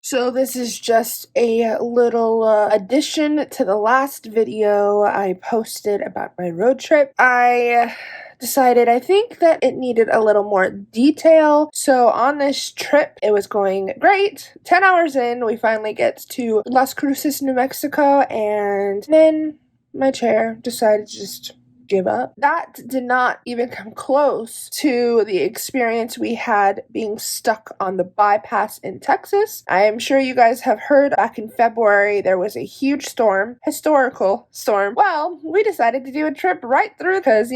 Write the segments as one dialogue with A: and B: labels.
A: So this is just a little addition to the last video I posted about my road trip. I decided I think that it needed a little more detail. So on this trip, it was going great. 10 hours in, we finally get to Las Cruces, New Mexico, and then my chair decided to just give up. That did not even come close to the experience we had being stuck on the bypass in Texas. I am sure you guys have heard back in February there was a huge storm, historical storm. Well, we decided to do a trip right through because,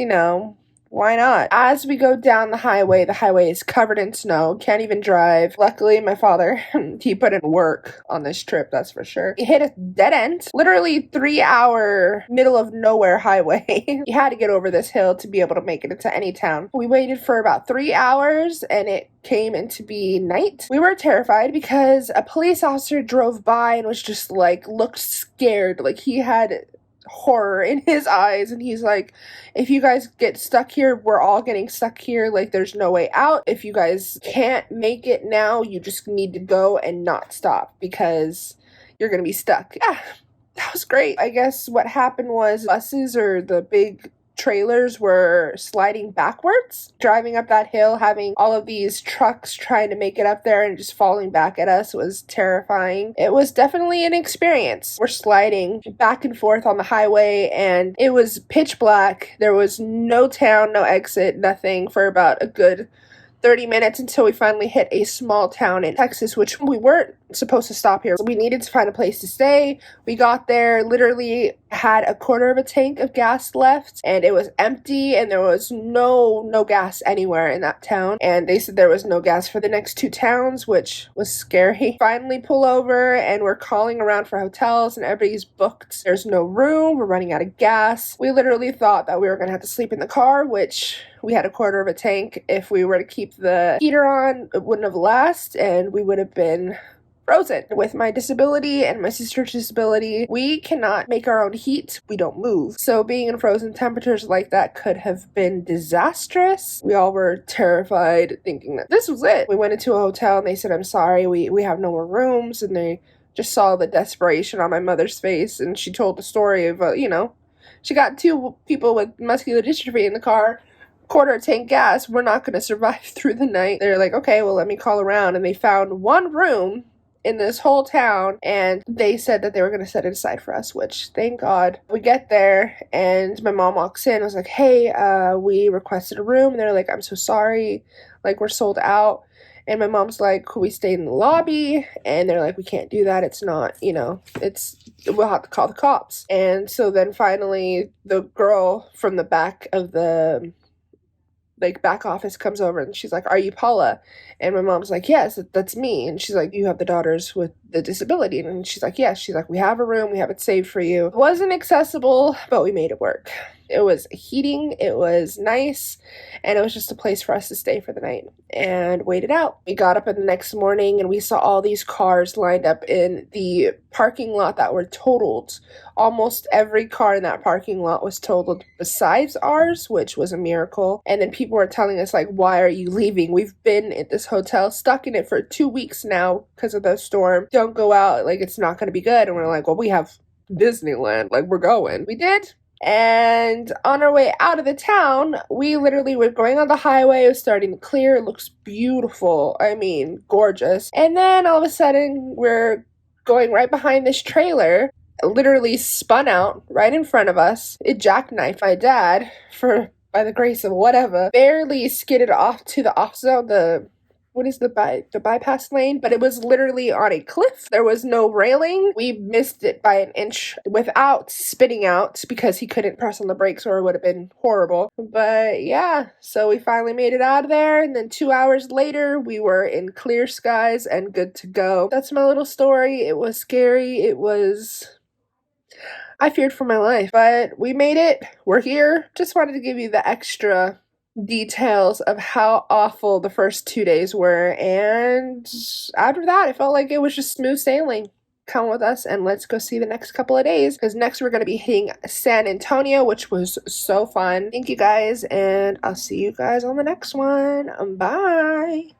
A: why not? As we go down the highway is covered in snow, can't even drive. Luckily, my father, he put in work on this trip, that's for sure. He hit a dead end, literally 3-hour middle of nowhere highway. You had to get over this hill to be able to make it into any town. We waited for about 3 hours and it came into be night. We were terrified because a police officer drove by and was just looked scared. He had horror in his eyes, and he's like, if you guys get stuck here, we're all getting stuck here. There's no way out. If you guys can't make it now, you just need to go and not stop because you're gonna be stuck. Yeah, that was great. I guess what happened was buses or the big trailers were sliding backwards, driving up that hill, having all of these trucks trying to make it up there and just falling back at us was terrifying. It was definitely an experience. We're sliding back and forth on the highway and it was pitch black. There was no town, no exit, nothing for about a good 30 minutes until we finally hit a small town in Texas, which we weren't supposed to stop here. We needed to find a place to stay. We got there, literally had a quarter of a tank of gas left, and it was empty, and there was no gas anywhere in that town. And they said there was no gas for the next 2 towns, which was scary. Finally pull over, and we're calling around for hotels, and everybody's booked. There's no room. We're running out of gas. We literally thought that we were gonna have to sleep in the car, which we had a quarter of a tank. If we were to keep the heater on, it wouldn't have lasted, and we would have been frozen. With my disability and my sister's disability, we cannot make our own heat. We don't move. So being in frozen temperatures like that could have been disastrous. We all were terrified, thinking that this was it. We went into a hotel and they said, I'm sorry, we have no more rooms. And they just saw the desperation on my mother's face. And she told the story of, she got 2 people with muscular dystrophy in the car, quarter tank gas. We're not going to survive through the night. They're like, okay, well, let me call around. And they found 1 room in this whole town, and they said that they were going to set it aside for us, which, thank God. We get there, and my mom walks in. I was like, hey, we requested a room. And they're like, I'm so sorry. We're sold out. And my mom's like, could we stay in the lobby? And they're like, we can't do that. It's not, we'll have to call the cops. And so then finally, the girl from the back of the back office comes over and she's like, are you Paula? And my mom's like, yes, that's me. And she's like, you have the daughters with the disability? And she's like, yes. She's like, we have a room, we have it saved for you. It wasn't accessible, but we made it work. It was heating, it was nice, and it was just a place for us to stay for the night and wait it out. We got up in the next morning and we saw all these cars lined up in the parking lot that were totaled. Almost every car in that parking lot was totaled besides ours, which was a miracle. And then people were telling us, why are you leaving? We've been at this hotel, stuck in it for 2 weeks now because of the storm. Don't go out, it's not going to be good. And we're like, well, we have Disneyland, we're going. We did. And on our way out of the town, we literally were going on the highway. It was starting to clear. It looks beautiful. I mean, gorgeous. And then all of a sudden, we're going right behind this trailer. It literally spun out right in front of us. It jackknifed my dad, by the grace of whatever. Barely skidded off to the off zone, the bypass lane, but it was literally on a cliff. There was no railing. We missed it by an inch without spitting out because he couldn't press on the brakes or it would have been horrible. But yeah, so we finally made it out of there, and then 2 hours later we were in clear skies and good to go. That's my little story. It was scary. I feared for my life, but we made it. We're here. Just wanted to give you the extra details of how awful the first 2 days were, and after that it felt like it was just smooth sailing. Come with us and let's go see the next couple of days, because next we're going to be hitting San Antonio, which was so fun. Thank you guys, and I'll see you guys on the next one. Bye.